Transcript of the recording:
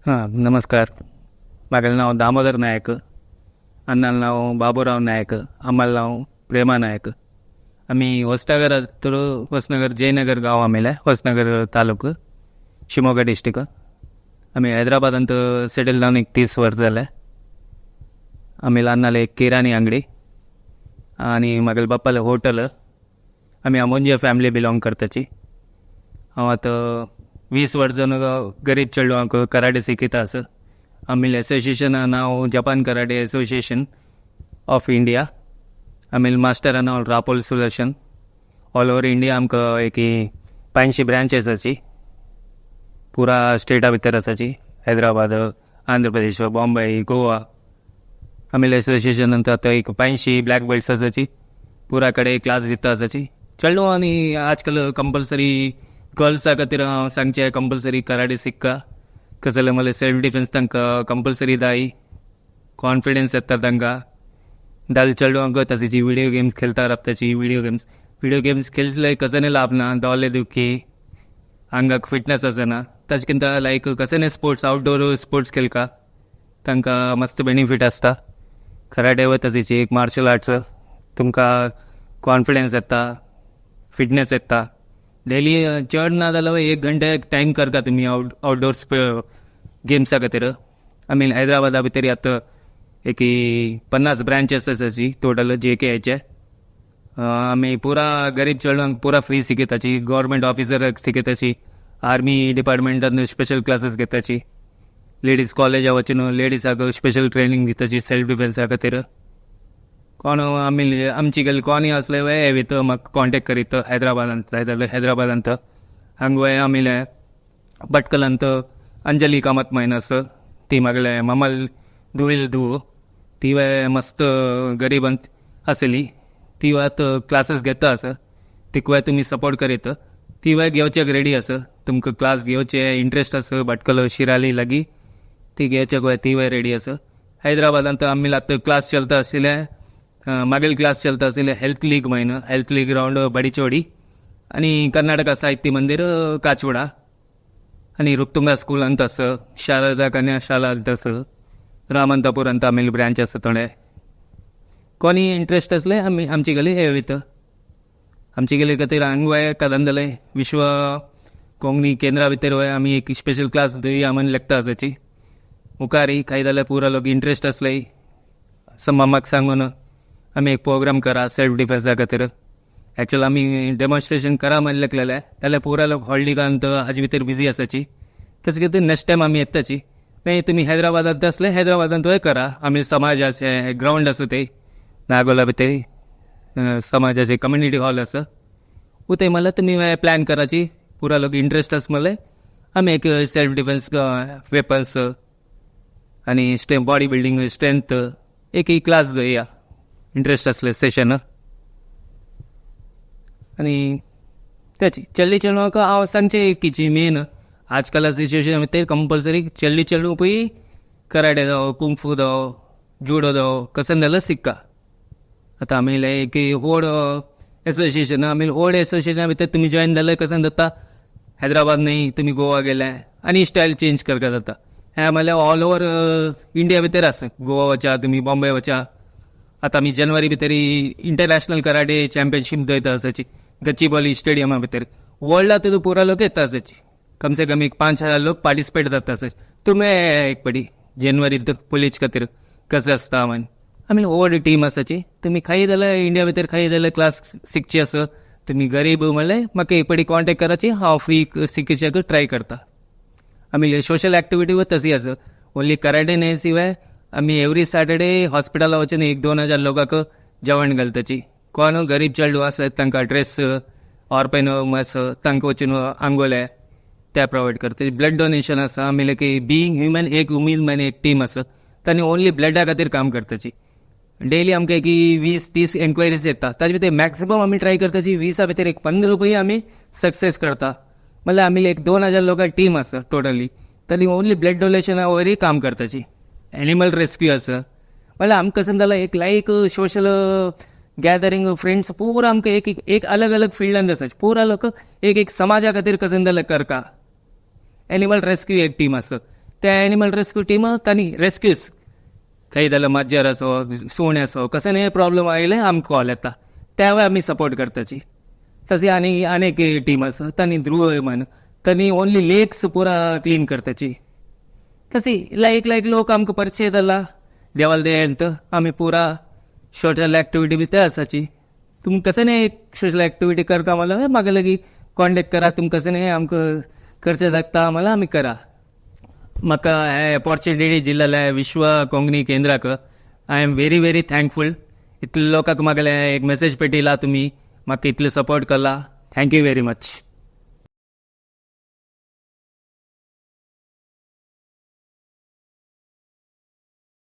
हां नमस्कार. माझं नाव दामोदर नायक, अन्नाला नाव बाबूराव नायक, आम्हाला नाव प्रेमा नायक. आम्ही ಹೊಸನಗರ ಜಯನಗರ गाव ಆಮೇಲೆ ಹೊಸನಗರ ತಾಲೂಕು ಶಿವಮೊಗ್ಗ ಡಿಸ್ಟಿಕ್. आम्ही हैदराबाद ಅಂತ सेटल जाऊन 30 वर्ष झालं. आम्हाला अन्नाला एक किराणी अंगडी आणि मगल बाप्पाला होटल. आम्ही अमोंजिया फॅमिली बिलॉंग करताची. आता 20 वर्ष गरीब चेडवांक कराटे शिकता असं. आम्ही association now Japan karate association of India. आम्ही मास्टर नाव रापोल सुदर्शन. ऑल ओव्हर इंडिया आमकां एक 85 ब्रांचेस अशी पुरा स्टेटा भितर आसाची. हैदराबाद, आंध्र प्रदेश, बॉम्बे, गोवा. आम्ही असोसिएशन नंतर आता एक 85 ब्लॅक बेल्ट्स असाची. पुरा कडे क्लास दिता असाची. चलो आणि आजकाल कंपल्सरी गर्ल्स खातीर सांगचे कंपल्सरी कराटे शिक्का. कसं जाल्यार मला सेल्फ डिफेन्स तांकां कंपल्सरी जाय. कॉन्फिडन्स येता तांकां. दाल चेडवांक ताची व्हिडिओ गेम्स खेळता राबताची. व्हिडिओ गेम्स खेळले कसं लाभ ना. दोले दुखी, अंगाक फिटनेस आसना. ताचे लायक कसं स्पोर्ट्स आउटडोर स्पोर्ट्स खेळका तांकां मस्त बेनिफीट आसता. कराटे व ताची एक मार्शल आर्ट्स तुमकां कॉन्फिडन्स येता, फिटनेस येता. डेली चड ना जाल्यार 1 घंटा टायम करता तुम्ही आउटडोर्स गेम्सा खातीर. आमी हैदराबादा भितर आतां एक 50 ब्रांचेस आसाची टोटल JKचे. आमी पुरा गरीब चेडवांक पुरा फ्री शिकयताची. गव्हर्मेंट ऑफिसर शिकयताची. आर्मी डिपार्टमेंटान स्पेशल क्लासेस घेताची. लेडीज कॉलेजा वचून लेडीजाक स्पेशल ट्रेनिंग दिताची सेल्फ डिफेन्सा खातीर. कोण आमची गेली कोणी असले वे विथ म्हाका कॉन्टेक्ट करीत हैदराबादांत. हांगा आमिले भटकलांत अंजली कामत मायनस ती मागले ममल धुवील धुव ती वे मस्त गरीबांत आसली. ती वात क्लासेस घेता आसा. तिक वे तुमी सपोर्ट करीत. ती वे घेवचेक रेडी आसा. तुमकां क्लास घेवचे इंट्रस्ट आसा भटकल शिराली लागी ती घेवचेक वे ती वे रेडी आसा. हैदराबादांत आमी आतां क्लास चलता आशिल्ले. मागील क्लास चलता आशिल्ले हेल्थ लीग म्हण. हेल्थ लीग रावंड बडीचोडी आणि कर्नाटका साहित्य मंदिर काचवडा आणि रुक्तुंगा स्कूल अंत आसा. शारदा कन्या शाला अंत आसा. रामंतापूर अंत आमी ब्रांच आसा थोडे. कोणी इंट्रस्ट असले आमी आमची गेली हे वयता. आमची गेली खातीर हांगा कदंदले विश्व कोंकणी केंद्रा भितर आमी एक स्पेशल क्लास दिवया म्हण लेखता आसाची. मुखारी काही जाल्यार पुरा लोक इंट्रस्ट असले म्हाका सांगून आमी एक प्रोग्राम करा सेल्फ डिफेन्सा खातीर. एक्चुअल आमी डेमॉन्स्ट्रेशन करा म्हण लेखलेले जाल्यार पुरा लोक हॉलिडेकांत हाजे भितर बिजी आसाची. तेच खातीर नेक्स्ट टायम आमी येताची. नाही तुम्ही हैदराबादांत असले हैदराबादांत करा. आमी समाजाचे ग्राउंड आसा ते नागोला भितर समाजाचे कम्युनिटी हॉल आसा उते मला तुम्ही प्लॅन कराची. पुरा लोक इंट्रस्ट आसा मले आमी एक सेल्फ डिफेन्स वेपन्स आणि बॉडी बिल्डिंग स्ट्रेंथ एक क्लास घेया इंट्रस्ट असले सेशन. आणि त्याची चल्ली चेडवांक हांव सांगचे एकीची मेन आजकाल सिच्युएशन भितर कंपल्सरी चल्ली चेडूंकूय कराटे जावं कुंगफू जावं जुडो जावं कसं जाल्यार शिक्का. आतां आमी एक व्हड एसोसिएशन व्हड एसोसिएशना भितर तुमी जॉयन जाल्यार कसं जाता हैदराबाद न्ही तुमी गोवा गेले आनी स्टायल चेंज करता जाता. हे म्हणल्यार ऑल ओव्हर इंडिया भितर आसा. गोवा वचा तुमी, बॉम्बे वचा. आतां आमी जानेवारी भितर इंटरनॅशनल कराटे चॅम्पियनशीप दयता आसाची गच्चीबॉली स्टेडियमा भितर. वर्ल्डा तर पुरा लोक येता आसाची. कम से कम 5,000 लोक पार्टिसिपेट जाता आसाची. तुमी एक पडी जानेवारींत पुलीच खातीर कशें आसता म्हण. आमी व्हड टीम आसाची. तुमी खाई जाल्यार इंडिया भितर खाई जाल्यार क्लास शिकची आसा. तुमी गरीब म्हणल्यार म्हाका एक पडी कॉन्टेक्ट कराची. हांव फ्री शिकच्याक ट्राय करता. आमी सोशल एक्टिविटी व तशी आसा. ओन्ली कराटे न्ही शिवाय आमी एवरी सॅटर्डे हॉस्पिटला वचून 1-2 हजार लोकांक जेवण घालताची. कोण गरीब चेडूं आसत तांकां ड्रेस ऑर्पेनम आसा तांकां वचून आंगोले ते प्रोवायड करता. ब्लड डोनेशन आसा. आमी बिईंग ह्युमन एक उमेद म्हण एक टीम आसा. तांणी ओन्ली ब्लडा खातीर काम करताची. डेली आमकां एक 20-30 एन्क्वायरीज येता. ताजे भितर मॅक्सिमम आमी ट्राय करताची 20 भितर एक 15 रुपये आमी सक्सेस करता. म्हणल्यार आमी एक 2,000 लोकां टीम आसा टोटली. तांणी ओन्ली ब्लड डोनेशना वरय काम करताची. एनिमल रेस्क्यू आसा. म्हणल्यार आमकां कसं जालां एक लायक सोशल गॅदरींग फ्रेंड्स पुरा आमकां एक अलग अलग फिल्डांत आसा. पुरा लोक एक समाजा खातीर कसं जाल्यार करता. एनिमल रेस्क्यू एक टीम आसा. त्या एनिमल रेस्क्यू टीम तांणी रेस्क्यूज खंय जाल्यार मज्जर असो सूण असो कसं नाही प्रॉब्लम आयले आमकां कॉल येता त्या वेळी आमी सपोर्ट करताची. तशी आनी एक टीम आसा तांणी ध्रुव म्हण तांणी ओन्ली लेक्स पुरा क्लीन करताची. तशी लायक लोक आमकां परिचय जाला देवाल देंत आमी पुरा सोशल एक्टिविटी बी ते आसाची. तुम कसं नाही सोशल एक्टिविटी करता मला म्हाका लगी कॉन्टेक्ट करा. तुम कसं नाही आमकां करचें लागता आम्हाला आमी करा. म्हाका हे ऑपॉर्च्युनिटी दिलेल्या विश्व कोंकणी केंद्राक I am very very thankful. इतले लोकांक म्हाका एक मेसेज पेटयला तुमी म्हाका इतले सपोर्ट केला. Thank you very much.